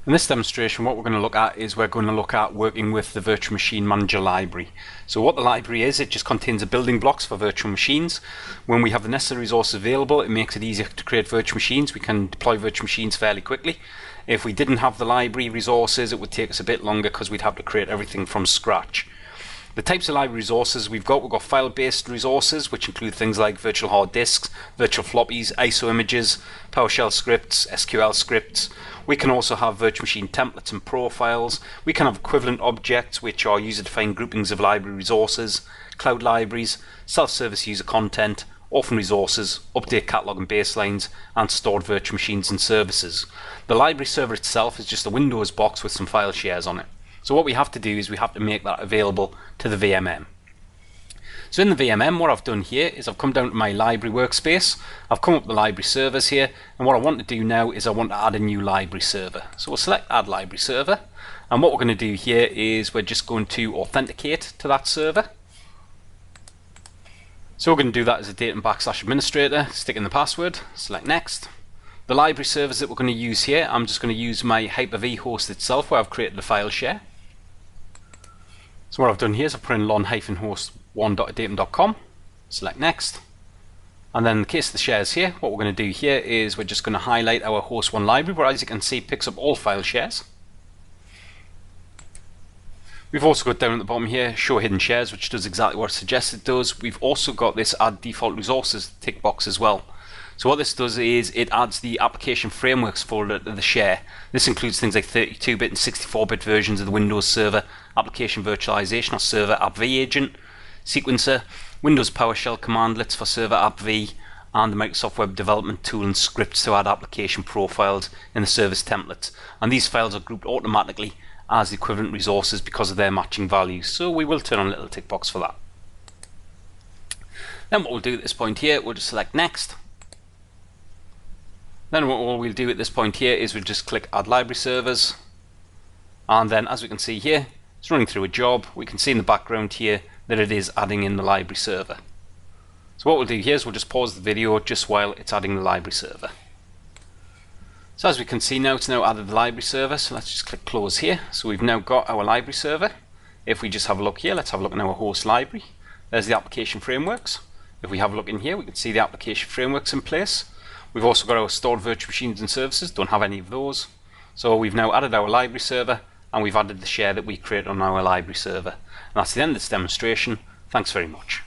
In this demonstration, what we're going to look at is working with the Virtual Machine Manager library. So what the library is, it just contains the building blocks for virtual machines. When we have the necessary resources available, it makes it easier to create virtual machines. We can deploy virtual machines fairly quickly. If we didn't have the library resources, it would take us a bit longer because we'd have to create everything from scratch. The types of library resources we've got file-based resources, which include things like virtual hard disks, virtual floppies, ISO images, PowerShell scripts, SQL scripts. We can also have virtual machine templates and profiles. We can have equivalent objects, which are user-defined groupings of library resources, cloud libraries, self-service user content, orphan resources, update catalog and baselines, and stored virtual machines and services. The library server itself is just a Windows box with some file shares on it. So what we have to do is we have to make that available to the VMM. So in the VMM, what I've done here is I've come down to my library workspace. I've come up the library servers here, and what I want to do now is I want to add a new library server. So we'll select Add Library Server, and what we're going to do here is we're just going to authenticate to that server. So we're going to do that as a data/administrator, stick in the password, select Next. The library servers that we're going to use here, I'm just going to use my Hyper-V host itself where I've created the file share. So what I've done here is I've put in lon-host1.datum.com, select Next, and then in the case of the shares here, what we're going to do here is we're just going to highlight our host1 library, where as you can see picks up all file shares. We've also got down at the bottom here show hidden shares, which does exactly what it suggests it does. We've also got this add default resources tick box as well. So what this does is it adds the application frameworks folder to the share. This includes things like 32-bit and 64-bit versions of the Windows Server application virtualization or Server App-V agent, sequencer, Windows PowerShell commandlets for Server App-V, and the Microsoft Web Development Tool and scripts to add application profiles in the service templates. And these files are grouped automatically as the equivalent resources because of their matching values. So we will turn on a little tick box for that. Then what we'll do at this point here, we'll just select Next. Then what we'll do at this point here is we'll just click Add Library Servers, and then as we can see here, it's running through a job. We can see in the background here that it is adding in the library server. So what we'll do here is we'll just pause the video just while it's adding the library server. So as we can see now, it's now added the library server, so let's just click Close here. So we've now got our library server. If we just have a look here, let's have a look in our host library. There's the application frameworks. If we have a look in here, we can see the application frameworks in place. We've also got our stored virtual machines and services, don't have any of those. So we've now added our library server, and we've added the share that we created on our library server. And that's the end of this demonstration. Thanks very much.